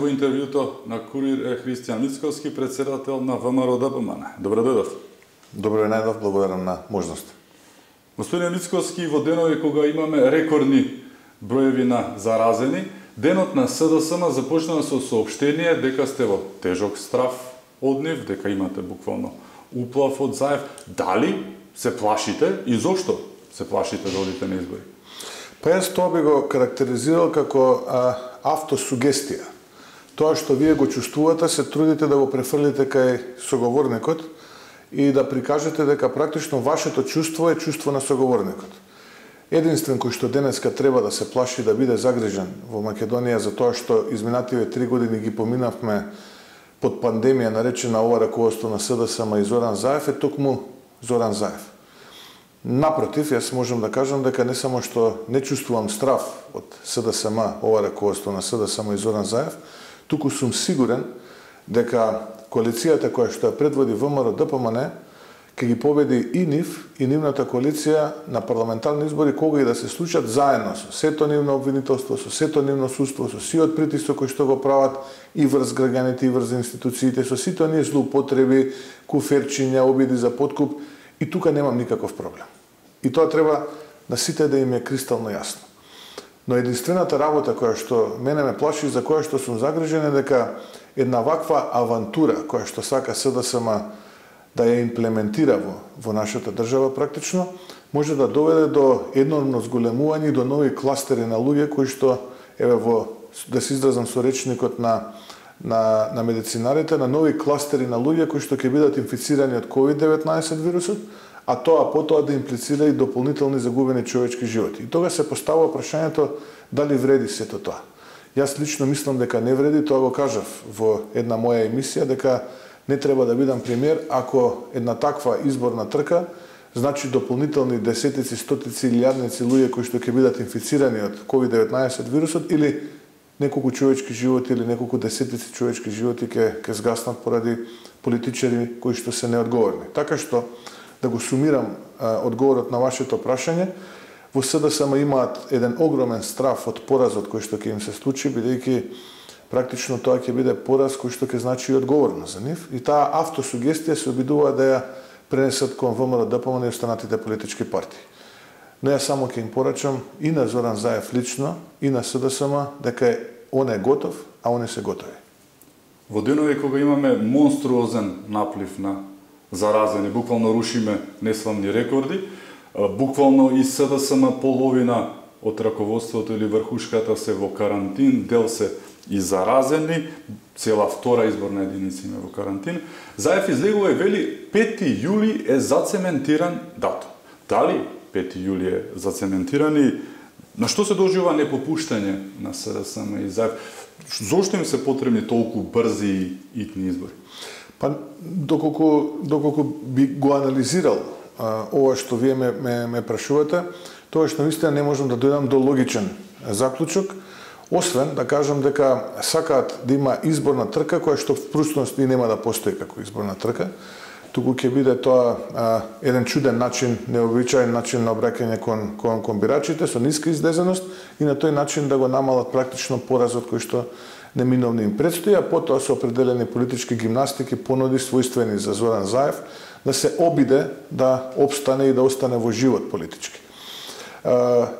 во интервјуто на Курир е Христијан Мицковски, председател на ВМРО ДПМН. Добро дојдов. Добро е најдов, благодарам на можност. Господин Мицковски, во денови кога имаме рекордни броеви на заразени, денот на СДСМ започна со соопштение дека сте во тежок страв од нив, дека имате буквално уплав од Заев. Дали се плашите и зошто се плашите да одите на избори? Па јас тоа би го карактеризирал како автосугестија. Тоа што вие го чувствувате, се трудите да го префрлите кај соговорникот и да прикажете дека практично вашето чувство е чувство на соговорникот. Единствен кој што денеска треба да се плаши да биде загрижен во Македонија за тоа што изминативе 3 години ги поминавме под пандемија наречена ова раководство на СДСМ и Зоран Заев, е токму Зоран Заев. Напротив, јас можам да кажам дека не само што не чувствувам страв од СДСМ, ова раководство на СДСМ и Зоран Заев, туку сум сигурен дека коалицијата која што ја предводи ВМРО ДПМН ќе ги победи и нив и нивната коалиција на парламентарни избори кога и да се случат заедно со сето нивно обвинителство, со сето нивно судство, со сиот притисок кој што го прават и врз граѓаните и врз институциите, со сите оние злоупотреби, куферчиња, обиди за подкуп, и тука немам никаков проблем. И тоа треба на сите да им е кристално јасно. Но единствената работа која што мене ме плаши, за која што сум загрижен, е дека една ваква авантура која што сака СДСМ да ја имплементира во нашата држава практично, може да доведе до енормно зголемување и до нови кластери на луѓе кои што, да се изразам со речникот на медицинарите, на нови кластери на луѓе кои што ќе бидат инфицирани од COVID-19 вирусот, а тоа потоа да имплицира и дополнителни загубени човечки животи. И тога се поставува прашањето дали вреди сето тоа. Јас лично мислам дека не вреди, тоа го кажав во една моја емисија, дека не треба да бидам премиер ако една таква изборна трка значи дополнителни десетици, стотици, илјадници луѓе кои што ќе бидат инфицирани од COVID-19 вирусот или неколку човечки животи или неколку десетици човечки животи ќе згаснат поради политичари кои што се неодговорни. Така што, да го сумирам одговорот на вашето прашање, во СДСМ имаат еден огромен страв од поразот кој што ќе им се случи, бидејќи практично тоа ќе биде пораз кој што ќе значи и одговорност за нив, и таа автосугестија се обидуваат да ја пренесат кон ВМРО ДПМН и останатите политички партии. Но јас само ќе им порачам и на Зоран Заев лично, и на СДСМ, дека он е готов, а они се готови. Во денови кога имаме монструозен наплив на заразени, буквално рушиме несламни рекорди, буквално и СДСМ половина од раководството или врхушката се во карантин, дел се и заразени, цела втора изборна единица има во карантин. Заев излегува и вели 5 јули е зацементиран датум. Дали 5 јули е зацементиран и на што се дължи ова непопуштање на СДСМ и Заев? Зошто им се потребни толку брзи и итни избори? Па, доколку би го анализирал ова што вие ме прашувате, тоа што наистина не можам да дојдам до логичен заклучок, освен да кажам дека сакаат да има изборна трка која што впрусност и нема да постои како изборна трка, туку ќе биде тоа еден чуден начин, необичаен начин на обраќање кон бирачите со ниска излезеност и на тој начин да го намалат практично поразот кој што неминовно им предстои, а потоа со определени политички гимнастики, понуди својствени за Зоран Заев, да се обиде да обстане и да остане во живот политички.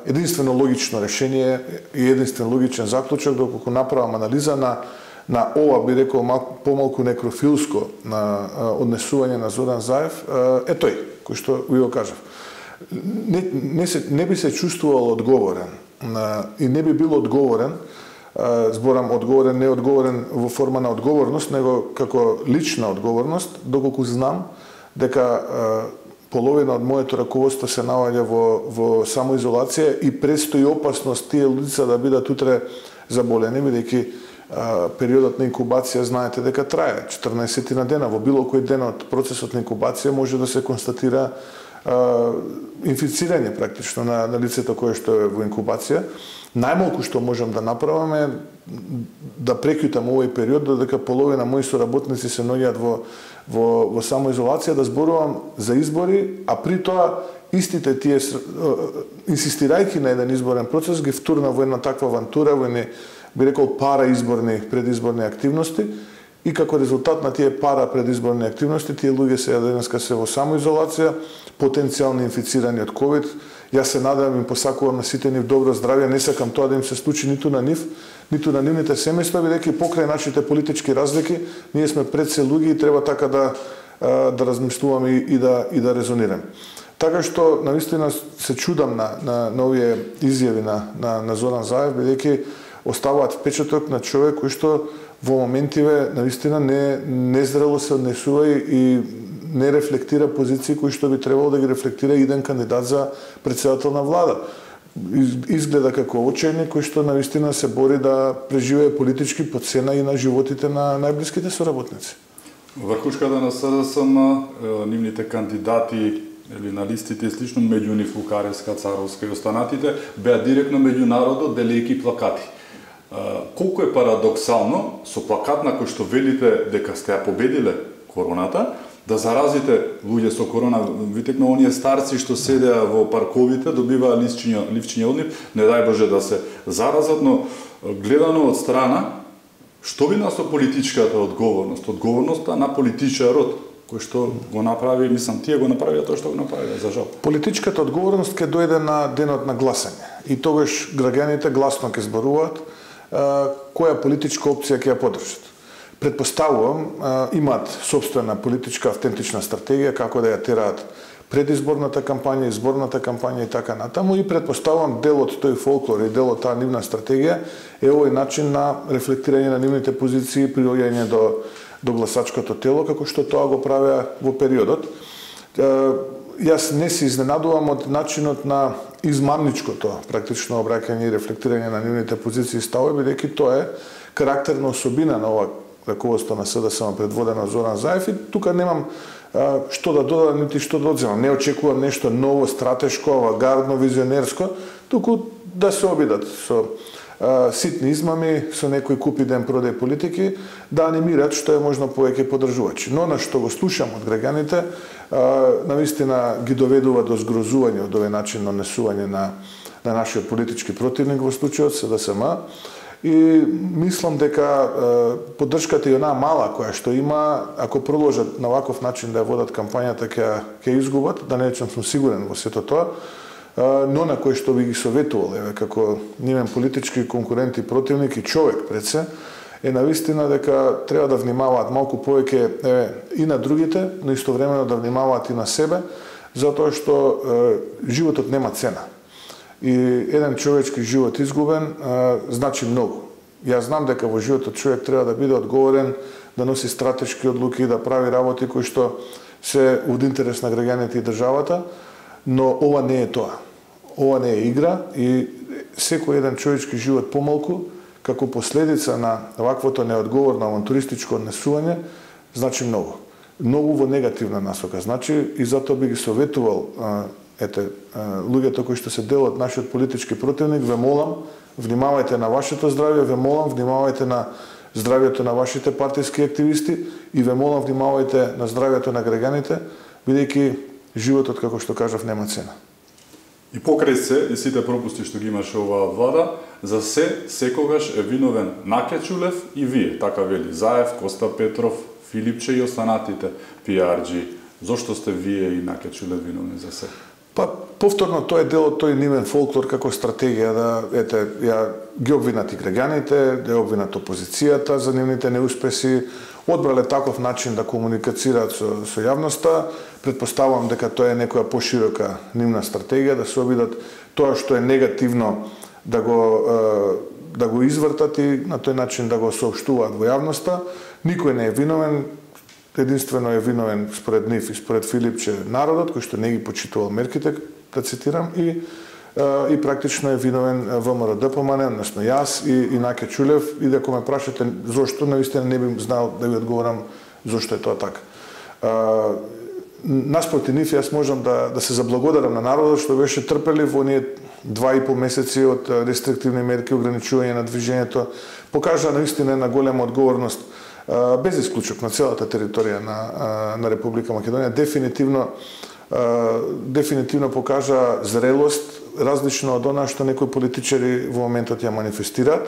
Единствено логично решение и единствен логичен заклучок, доколку направам анализа на ова, би рекол, помалку некрофилско на однесување на Зоран Заев, е тој, кој што ви го кажав. Не би се чувствувал одговорен и не би бил одговорен, зборам одговорен, не одговорен во форма на одговорност, него како лична одговорност, доколку знам дека половина од моето раководство се наоѓа во самоизолација и престои опасност тие лица да бидат утре заболени, бидејќи периодот на инкубација знаете дека трае 14 на дена. Во било кој ден од процесот на инкубација може да се констатира инфицирање практично на лицето кое што е во инкубација. Најмалку што можам да направам е да прекјутам овој период додека половина мои соработници се наоѓаат во самоизолација, да зборувам за избори, а при тоа истите тие, инсистирајќи на еден изборен процес, ги втурна во една таква авантура, во едни би рекол, предизборни активности, и како резултат на тие предизборни активности, тие луѓе се денеска се во самоизолација, потенцијално инфицирани од ковид. Јас се надевам и посакувам на сите нив добро здравје, не сакам тоа да им се случи ниту на нив, ниту на нивните семејства, бидејќи покрај нашите политички разлики, ние сме пред се луѓе и треба така да размислуваме и да резонираме. Така што, навистина, се чудам на овие изјави на Зоран Заев, бидејќи оставаат впечаток на човек кој што во моментиве навистина незрело се однесува и не рефлектира позиции кои што би требало да ги рефлектира еден кандидат за претседател на влада. Изгледа како очајник кој што навистина се бори да преживее политички по цена и на животите на најблиските соработници. Врхушката на СДСМ, нивните кандидати или на листите и слично, меѓу нив Лукаревска, Царовска и останатите, беа директно меѓу народот делејќи плакати. Колку е парадоксално со плакат на кој што велите дека сте ја победиле короната, да заразите луѓе со корона, витекно оние старци што седеа во парковите, добиваа ливчиња од нив, не дај Боже да се заразат, но гледано од страна, што би со политичката одговорност? Одговорноста на политичарот, кој што го направи, мислам, тие го направија тоа што го направија, за жал. Политичката одговорност ќе дојде на денот на гласање. И тогаш граѓаните гласно ќе зборуваат која политичка опција ќе ја поддржат. Предпоставувам, имаат собствена политичка автентична стратегија како да ја тераат предизборната кампања, изборната кампања и така натаму, и предпоставувам дел од тој фолклор и дел од таа нивна стратегија е овој начин на рефлектирање на нивните позиции при доаѓање до гласачкото тело, како што тоа го правеа во периодот. Јас не се изненадувам од начинот на измамничкото практично обраќање и рефлектирање на нивните позиции и ставови, бидејќи тоа е карактерна особина на ова раководство на СДСМ предводено од Зоран Заев, и тука немам што да додадам нити што да одземам. Не очекувам нешто ново, стратешко, авангардно, визионерско, туку да се обидат со ситни измами, со некои купи ден продај политики, да анимират што е можно повеќе поддржувачи. Но на што го слушам од граѓаните, навистина ги доведува до згрозување од овој начин на однесување на нашиот политички противник во случајот СДСМ. И мислам дека поддршката и онаа мала која што има, ако продолжат на ваков начин да ја водат кампањата, ќе изгубат, да не речам сум сигурен во сето тоа, но на кој што би ги советувал, како нивен политички конкурент и противник и човек пред се, е навистина дека треба да внимаваат малку повеќе и на другите, но истовремено да внимаваат и на себе, затоа што животот нема цена. И еден човечки живот изгубен значи многу. Јас знам дека во животот човек треба да биде одговорен, да носи стратешки одлуки, да прави работи кои што се од интерес на граѓаните и државата, но ова не е тоа. Ова не е игра и секој еден човечки живот помалку, како последица на ваквото неодговорно авантуристичко однесување, значи многу. Многу во негативна насока. Значи, и затоа би ги советувал луѓето кои што се дел од нашиот политички противник, ве молам, внимавајте на вашето здравје, ве молам, внимавајте на здравјето на вашите партиски активисти и ве молам, внимавајте на здравјето на граѓаните, бидејќи животот, како што кажав, нема цена. И покрај се и сите пропусти што ги имаше оваа влада, за секогаш е виновен Наке Чулев и вие, така вели Заев, Коста Петров, Филипче и останатите пиарџи. Зошто сте вие и Наке Чулев виновни за се? Повторно тоа е дел од тој нивен фолклор како стратегија ја ги обвинат и граѓаните, да ја обвинат опозицијата за нивните неуспеси, одбрале таков начин да комуникацираат со јавноста. Предпоставувам дека тоа е некоја поширока нивна стратегија, да се обидат тоа што е негативно да го извртат и на тој начин да го соопштуваат во јавноста. Никој не е виновен. Единствено е виновен според нив и според Филипче народот, кој што не ги почитувал мерките, да цитирам, и практично е виновен ВМРО-ДПМН, односно јас и Наке Чулев, и дека ме прашате зошто, наистина не би знал да ви одговорам зошто е тоа така. Наспроти нив, јас можам да се заблагодарам на народот што беше трпелив во оние 2,5 месеци од рестриктивни мерки, ограничување на движењето, покажа наистина една голема одговорност без исклучок на целата територија на Република Македонија, дефинитивно покажа зрелост, различно од она што некои политичари во моментот ја манифестираат.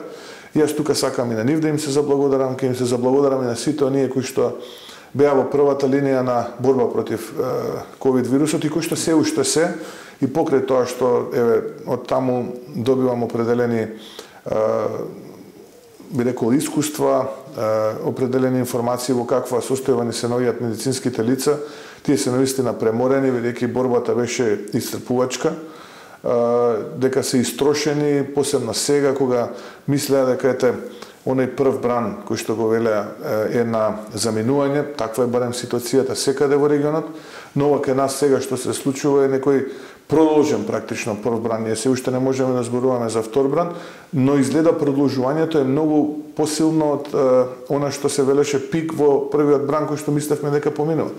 Јас тука сакам и на нив да им се заблагодарам, ќе им се заблагодарам и на сите оние кои што беа во првата линија на борба против ковид вирусот и кои што се уште се и покрај тоа што од таму добивам определени би рекол искуства, определени информации во каква состојба се наоѓаат медицинските лица, тие се навистина преморени, бидејќи борбата беше исцрпувачка, дека се истрошени, посебно сега кога мислеа дека оној прв бран кој што го велеа е на заминување, таква е барем ситуацијата секаде во регионот, но кај нас сега што се случува е некој продолжен практично прв бран. Ние се уште не можеме да зборуваме за втор бран, но изгледа продолжувањето е многу посилно од она што се велеше пик во првиот бран кој што мислевме дека поминува.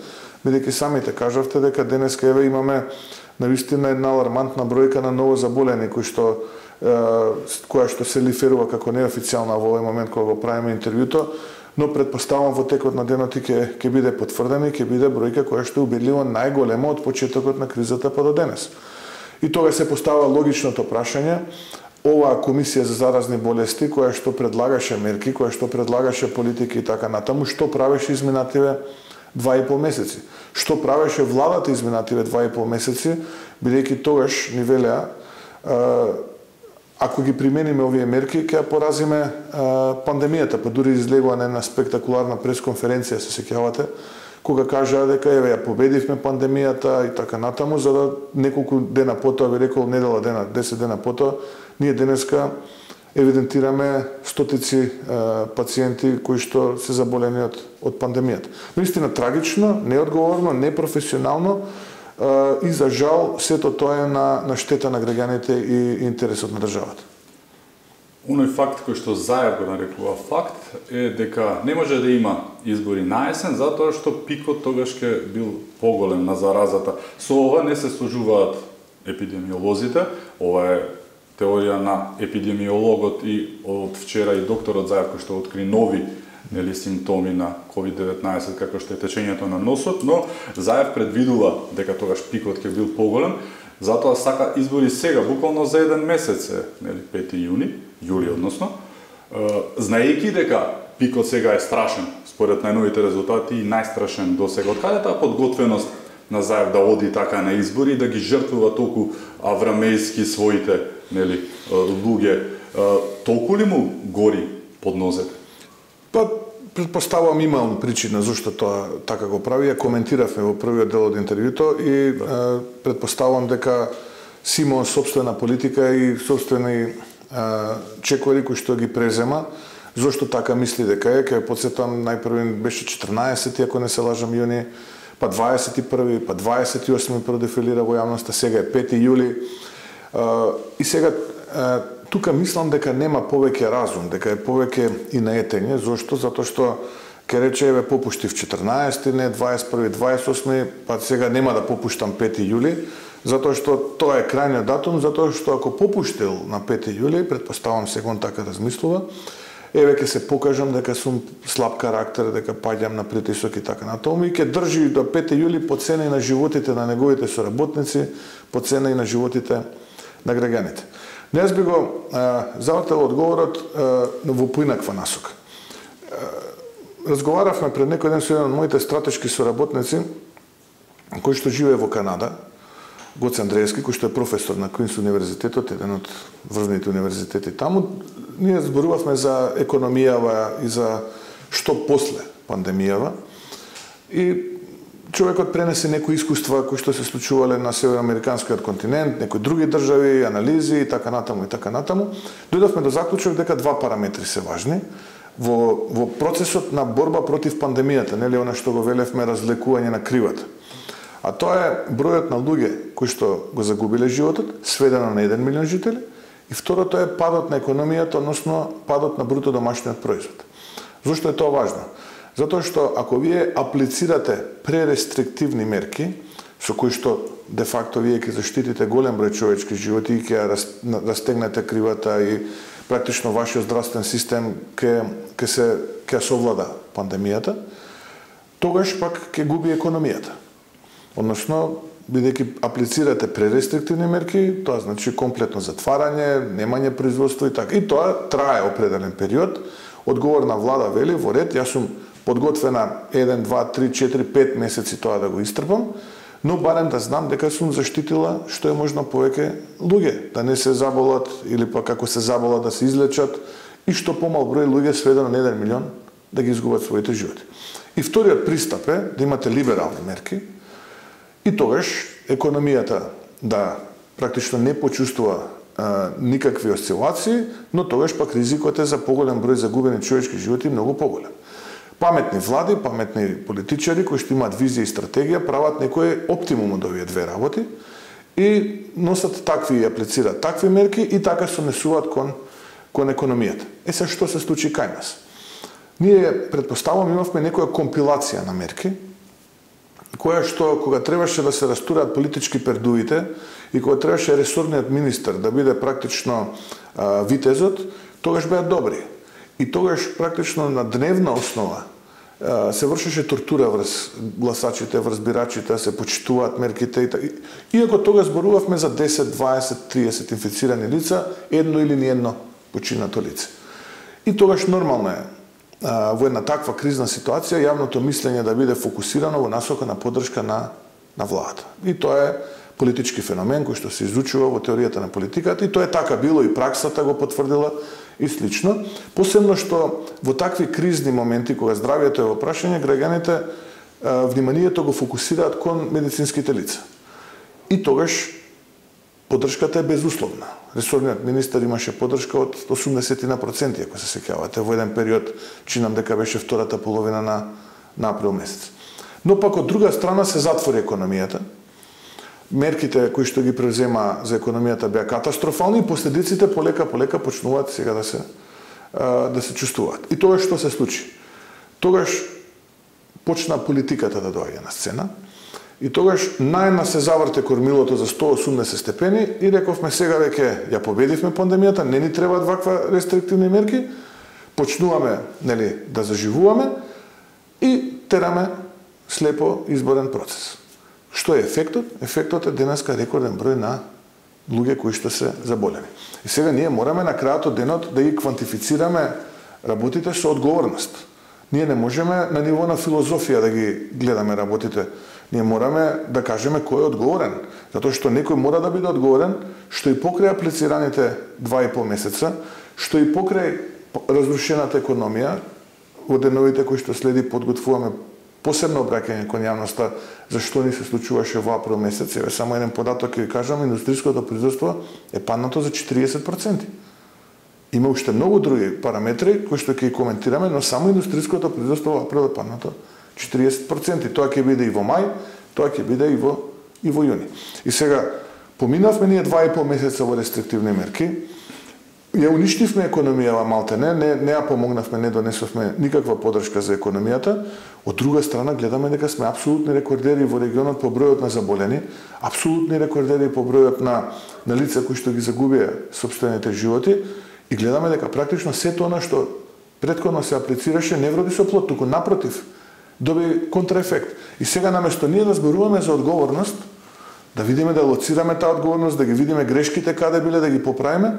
Бидејќи самите кажавте дека денеска имаме навистина една алармантна бројка на ново заболени која што се лиферува како неофицијална во овој момент кога го правиме интервјуто, но предпоставам во текот на денот ќе биде потврдена и ќе биде бројка која што е убедливо најголема од почетокот на кризата па до денес. И тога се постава логичното прашање, оваа комисија за заразни болести која што предлагаше мерки, која што предлагаше политики и така натаму, што правеше изминативе 2,5 месеци? Што правеше владата изминативе 2,5 месеци, бидејќи тогаш ни велеа ако ги примениме овие мерки, ќе поразиме пандемијата, па дури излегува на една спектакуларна пресконференција, се сеќавате, кога кажаа дека ја победивме пандемијата и така натаму, за да неколку дена потоа, би рекол недела дена, 10 дена потоа, ние денеска евидентираме стотици пациенти кои што се заболени од пандемијата. Наистина трагично, неодговорно, непрофесионално, и за жал сето тоа е на штета на граѓаните и интересот на државата. Оној факт кој што Заев го нарекува факт е дека не може да има избори на есен затоа што пикот тогаш ќе бил поголем на заразата. Со ова не се сложуваат епидемиолозите, ова е теорија на епидемиологот и од вчера и докторот Заев кој што откри нови симптоми на COVID-19 како што е течењето на носот, но Заев предвидува дека тогаш пикот ќе бил поголем, затоа сака избори сега, буквално за еден месец, 5 јули односно, знаејќи дека пикот сега е страшен, според најновите резултати и најстрашен до сега. Од каде таа подготвеност на Заев да оди така на избори и да ги жртвува толку аврамејски своите луѓе, толку ли му гори под нозете? Па, предпоставувам имам причина зашто тоа така го прави. Ја коментиравме во првиот дел од интервјуто и предпоставувам дека си има собствена политика и собствени чекори кои што ги презема. Зошто така мисли дека е? Ке подсетам, најпрви беше 14, ако не се лажам, јуни, па 21, па 28 продефилира во јавноста, сега е 5 јули. И сега тука мислам дека нема повеќе разум, дека е повеќе и наетење. Зошто? Затоа што ке рече попуштив 14, не 21, 28, па сега нема да попуштам 5 јули, затоа што тоа е крајниот датум, затоа што ако попуштил на 5 јули, предпоставам сега он така размислува, ќе се покажам дека сум слаб карактер, дека паѓам на притисок и така натаму и ќе држи до 5 јули по цена и на животите на неговите соработници, по цена и на животите на граѓаните. Јас би го завртел одговорот во поинаква насока. Разговаравме пред некој ден со еден од моите стратешки соработници, кој што живее во Канада, Гоце Андреевски, кој што е професор на Квинс универзитетот, еден од врвните универзитети таму. Ние зборувавме за економијава и за што после пандемијава. И човекот пренесе некои искуства кои што се случувале на североамериканскиот континент, некои други држави, анализи и така натаму и така натаму. Дојдовме до заклучок дека два параметри се важни во процесот на борба против пандемијата, нели она што го велевме разлекување на кривата. А тоа е бројот на луѓе кои што го загубиле животот, сведено на 1 милион жители, и второто е падот на економијата, односно падот на бруто домашниот производ. Зошто е тоа важно? Затоа што ако вие аплицирате пререстриктивни мерки, со кои што де факто вие ќе заштитите голем број човечки животи и ќе растегнете кривата и практично вашиот здравствен систем ќе совлада пандемијата, тогаш пак ќе губи економијата. Односно, бидејќи аплицирате пререстриктивни мерки, тоа значи комплетно затварање, немање производство и така. И тоа трае определен период. Одговорна влада вели во ред, јас сум подготвена 1, 2, 3, 4, 5 месеци тоа да го истрпам, но барем да знам дека сум заштитила што е можно повеќе луѓе, да не се заболат или пак ако се заболат да се излечат и што помал број луѓе сведено на 1 милион да ги изгубат своите животи. И вториот пристап е да имате либерални мерки и тогаш економијата да практично не почувствува никакви осцилации, но тогаш пак ризикот е за поголем број загубени човечки животи многу поголем. Паметни влади, паметни политичари кои што имаат визија и стратегија прават некој оптимум од овие две работи и носат такви и аплицираат такви мерки и така се однесуваат кон економијата. Сега што се случи кај нас? Ние претпоставувам имавме некоја компилација на мерки која што кога требаше да се растураат политички пердуите и кога требаше ресорниот министер да биде практично витезот, тогаш беа добри. И тогаш практично на дневна основа се вршеше тортура врз гласачите, врз бирачите, се почитуваат мерките. Иако тогаш зборувавме за 10, 20, 30 инфицирани лица, едно или ниедно починато лице. И тогаш нормално е во една таква кризна ситуација јавното мислење да биде фокусирано во насока на поддршка на владата. И тоа е политички феномен кој што се изучува во теоријата на политиката и тоа е така било и праксата го потврдила и слично. Посебно што во такви кризни моменти кога здравјето е во прашање, граѓаните вниманието го фокусираат кон медицинските лица. И тогаш поддршката е безусловна. Ресорниот министер имаше поддршка од 80%, ако се сеќавате, во еден период, чинам дека беше втората половина на април месец. Но пак од друга страна се затвори економијата. Мерките кои што ги превзема за економијата беа катастрофални и последиците полека почнуваат сега да се чувствуваат. И тогаш што се случи? Тогаш почна политиката да доаѓа на сцена. И тогаш најна се заврте кормилото за 180 степени и рековме сега веќе ја победивме пандемијата, не ни требаат ваква рестриктивни мерки, почнуваме да заживуваме и тераме слепо изборен процес. Што е ефектот? Ефектот е денеска рекорден број на луѓе кои што се заболени. И сега ние мораме на крајот од денот да ги квантифицираме работите со одговорност. Ние не можеме на ниво на филозофија да ги гледаме работите. Ние мораме да кажеме кој е одговорен, затоа што некој мора да биде одговорен, што и покрај аплицираните 2,5 месеца, што и покрај разрушената економија, во деновите кои што следи подготвуваме посебно обраќање кон јавноста за што ни се случуваше во април месец. Еве само еден податок ќе ви кажам, индустријското производство е паднато за 40%. Има уште многу други параметри кои што ќе ги коментираме, но само индустријското производство во април е паднато 40%. Тоа ќе биде и во мај, тоа ќе биде и во јуни. И сега поминавме ние 2,5 месеца во рестриктивни мерки. Ја уништивме економијава малтене, не ја помогнавме, не донесовме никаква поддршка за економијата. Од друга страна гледаме дека сме апсолутни рекордери во регионот по бројот на заболени, апсолутни рекордери по бројот на лица кои што ги загубија сопствените животи и гледаме дека практично сето она што претходно се аплицираше не вроди со плод, туку напротив, доби контраефект. И сега наместо ние да зборуваме за одговорност, да видиме да лоцираме таа одговорност, да ги видиме грешките каде биле, да ги поправиме,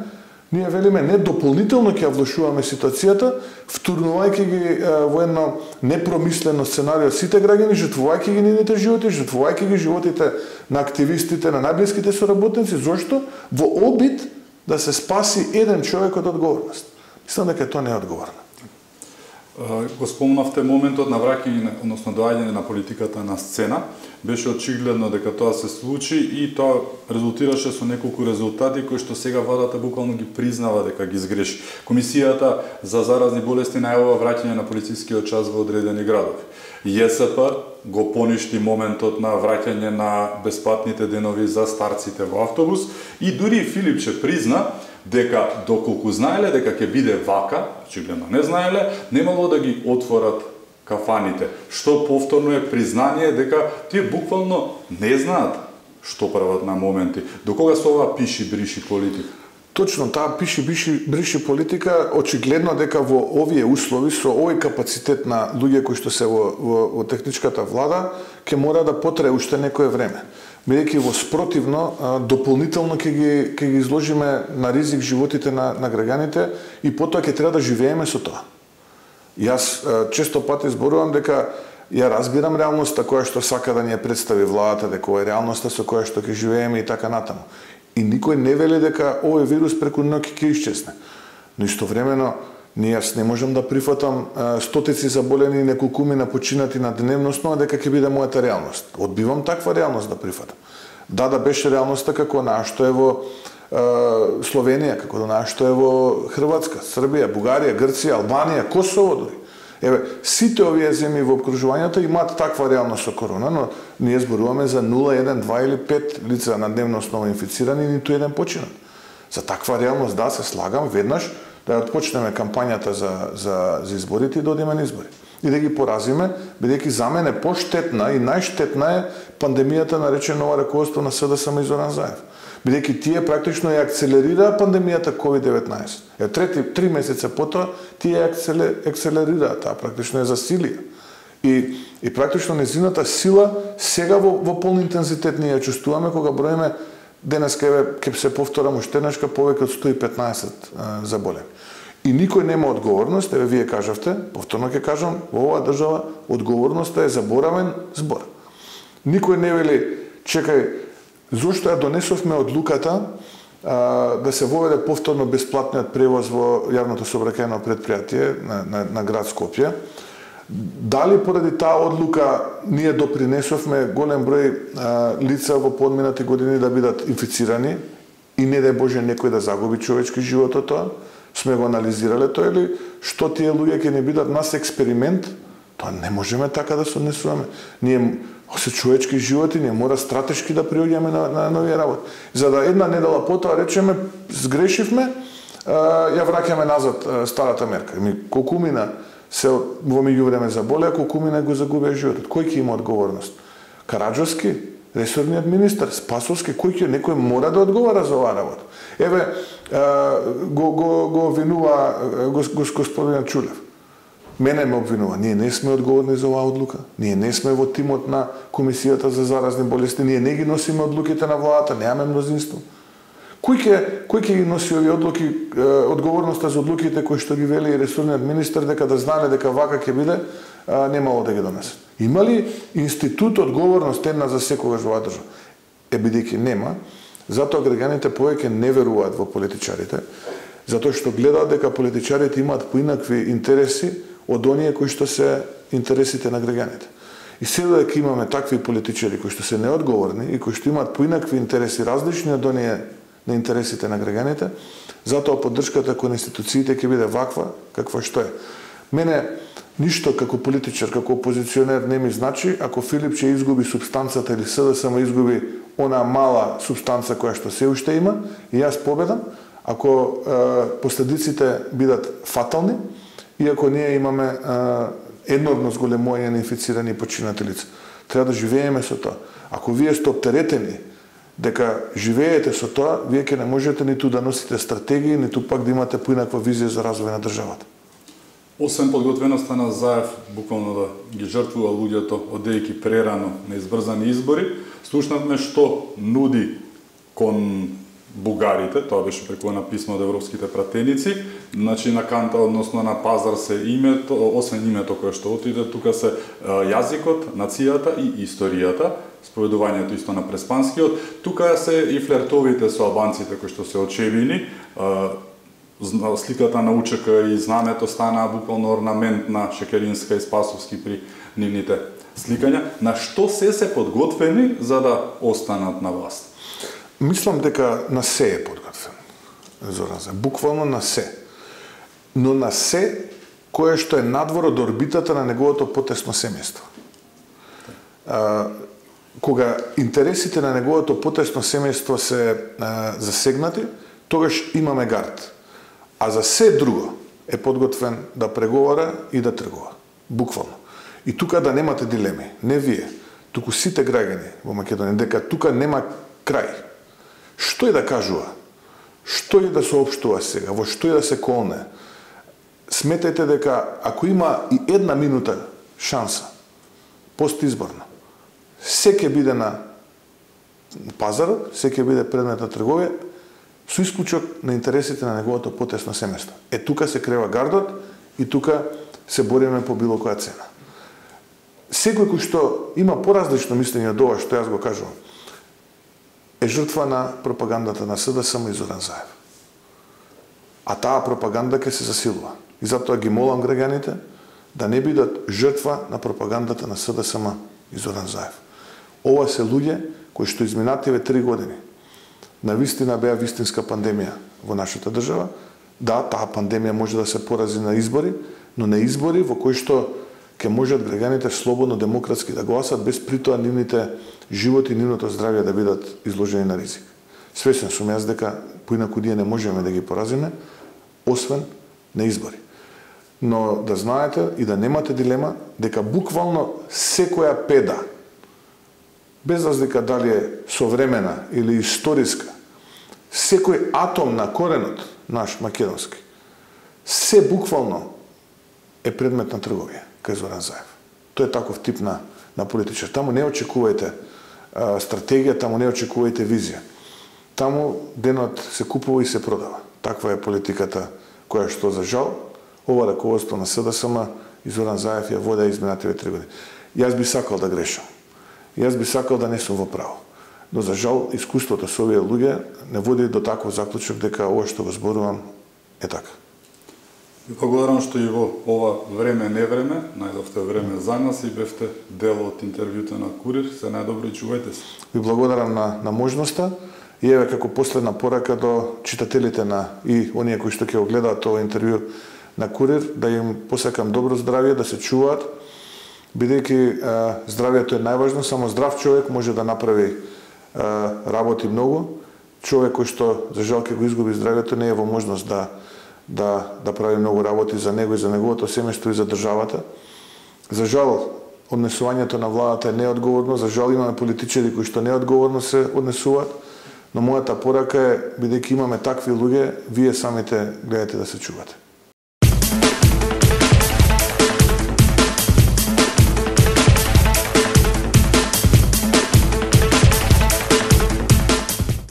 ние велиме не дополнително ќе ја влошуваме ситуацијата, втурнувајќи ги во едно непромислено сценарио сите граѓани, жртвувајќи ги нивните животи, жртвувајќи ги животите на активистите, на најблиските соработници, зошто? Во обид да се спаси еден човек од одговорност. Мислам дека тоа не е одговорно. Го спомнавте моментот на враќање, односно доаѓање на политиката на сцена. Беше очигледно дека тоа се случи и тоа резултираше со неколку резултати кои што сега владата буквално ги признава дека ги сгреши. Комисијата за заразни болести најавува враќање на полицискиот час во одредени градови. ЈСП го поништи моментот на враќање на бесплатните денови за старците во автобус и дури Филипче призна дека доколку знаеле дека ќе биде вака, очигледно не знаеле, немало да ги отворат кафаните, што повторно е признание дека тие буквално не знаат што прават на моменти. До кога со ова пиши бриши политика? Точно, таа пиши бриши политика, очигледно дека во овие услови, со овој капацитет на луѓе кои што се во техничката влада, ќе мора да потрае уште некое време. Бидејќи во спротивно, дополнително ќе ги изложиме на ризик животите на граѓаните и потоа ќе треба да живееме со тоа. Јас често пати зборувам дека ја разбирам реалноста која што сака да ни ја представи владата, дека ова е реалноста со која што ќе живееме и така натаму. И никој не вели дека овој вирус преку ноќ ќе исчезне. Но истовремено, јас не можам да прифатам стотици заболени и неколкумина починати на дневно основа дека ќе биде мојата реалност. Одбивам таква реалност да прифатам. Да беше реалноста како онаа што е во Словенија, како онаа што е во Хрватска, Србија, Бугарија, Грција, Албанија, Косово дури. Еве, сите овие земји во опкружувањето имаат таква реалност со корона, но ние зборуваме за 0, 1, 2 или 5 лица на дневна основа инфицирани и ниту еден починат. За таква реалност, да, се слагам, веднаш да отпочнеме кампањата за изборите и да одиме на избори. И да ги поразиме, бидејќи за мене поштетна и најштетна е пандемијата наречена нова раководство на СДСМ и Зоран Заев. Бидејќи тие практично ја акцелерираа пандемијата COVID-19. 3 месеца потоа тие ја акцелерираа, таа практично ја засилија. И практично незината сила сега во полн интензитет ние ја чувствуваме кога броиме денеска ќе се повторам уште еднашка повеќе од 115 заболени. И никој нема одговорност, еве вие кажавте, повторно ќе кажам, во оваа држава одговорноста е заборавен збор. Никој не вели, чекај, зошто ја донесовме одлуката да се воведе повторно бесплатниот превоз во јавното сообраќајно претпријатие на град Скопје. Дали поради таа одлука ние допринесовме голем број лица во подминати години да бидат инфицирани и не дај Боже некој да загуби човечки живот од тоа? Сме го анализирале тоа или што тие луѓе ќе не бидат нас експеримент? Тоа не можеме така да се однесуваме. Ние се човечки животи, ние мора стратешки да приоѓаме на нови работи. За да една недела потоа речеме сгрешивме, ја враќаме назад старата мерка. Колку мина се во меѓувреме заболеа, колку мина го загубија животот. Кој ќе има одговорност? Караджовски, ресорниот министар, Спасовски, некој мора да одговара за оваа работа. Еве, го обвинува господин Чулев. Мене ме обвинува. Ние не сме одговорни за оваа одлука. Ние не сме во тимот на Комисијата за заразни болести. Ние не ги носиме одлуките на владата, немаме мнозинство. Кој ќе ги носи овие одлуки, одговорноста за одлуките кои што ги вели ресорниот министар дека да знае дека вака ќе биде, немало да ги донесе. Има ли институт одговорност една за секогаш во оваа држава? Бидејќи нема, затоа граѓаните повеќе не веруваат во политичарите, затоа што гледаат дека политичарите имаат поинакви интереси од оние кои што се интересите на граѓаните. И сега дека имаме такви политичари кои што се неодговорни и кои што имаат поинакви интереси различни од оние на интересите на граѓаните, затоа поддршката кон институциите ќе биде ваква каква што е. Мене ништо како политичар, како опозиционер не ми значи ако Филипче изгуби супстанцата или СДСМ изгуби она мала субстанца која што се уште има и јас победам, ако последиците бидат фатални и ако ние имаме енормно зголемување на инфицирани и починати лица. Треба да живееме со тоа. Ако вие сте оптеретени дека живеете со тоа, вие ќе не можете ниту да носите стратегии, ниту пак да имате поинаква визија за развој на државата. Освен подготвеноста на Заев, буквално да ги жртвува луѓето одејќи прерано на избрзани избори, слушнавме што нуди кон бугарите, тоа беше преку на писмо од европските пратеници, значи на канта, односно на пазар се името, освен името кое што отиде, тука се јазикот, нацијата и историјата, споведувањето исто на преспанскиот, тука се и флертовите со албанците кои што се очевини, сликата на УЧК и знамето стана буквално орнамент на Шекеринска и Спасовски при нивните сликања. На што се подготвени за да останат на власт? Мислам дека на се е подготвен. Зоран, буквално на се. Но на се кое што е надвор од орбитата на неговото потесно семејство. Кога интересите на неговото потесно семејство се засегнати, тогаш имаме гард. А за се друго е подготвен да преговара и да тргува. Буквално. И тука да немате дилеми. Не вие, туку сите граѓани во Македонија, дека тука нема крај. Што и да кажува, што и да соопштува сега, во што и да се колне, сметајте дека ако има и една минута шанса, постизборно, се ќе биде на пазарот, се ќе биде предмет на трговија, со исклучок на интересите на неговото потесно семејство. Тука се крева гардот и тука се бориме по било која цена. Секој кој што има поразлично мислење од ова што јас го кажувам, е жртва на пропагандата на СДСМ и Зоран Заев. А таа пропаганда ќе се засилува. И затоа ги молам граѓаните да не бидат жртва на пропагандата на СДСМ и Зоран Заев. Ова се луѓе кои што изминативе 3 години навистина беа вистинска пандемија во нашата држава. Да, таа пандемија може да се порази на избори, но на избори во кои што ќе можат граѓаните слободно, демократски да гласат, без притоа нивните животи и нивното здравје да бидат изложени на ризик. Свесен сум јас дека поинаку ние не можеме да ги поразиме, освен на избори. Но да знаете и да немате дилема дека буквално секоја педа, без разлика дали е современа или историска, секој атом на коренот наш македонски, се буквално е предмет на трговија кај Зоран Заев. Тој е таков тип на политичар. Таму не очекувајте стратегија, таму не очекувајте визија. Таму денот се купува и се продава. Таква е политиката која што за жал ова раководство на СДСМ и Зоран Заев ја воде изминативе 3 години. Јас би сакал да грешам. Јас би сакал да не сум во право. Но за жал искуството со овие луѓе не води до таков заклучок дека ова што го зборувам е така. Ви благодарам што и во ова време не време, најдовте време за нас и бевте дел од интервјуто на Курир. Се најдобро и чувајте се. Ви благодарам на можноста и еве како последна порака до читателите и оние кои што ќе го гледаат ова интервју на Курир, да им посакам добро здравје, да се чуваат, бидејќи здравјето е најважно, само здрав човек може да направи работи многу. Човек кој што за жал ќе го изгуби здравјето не е во можност да прави многу работи за него и за неговото семејство и за државата. За жал, однесувањето на владата е неодговорно, за жал имаме политичари кои што неодговорно се однесуваат, но мојата порака е, бидејќи имаме такви луѓе, вие самите гледате да се чувате.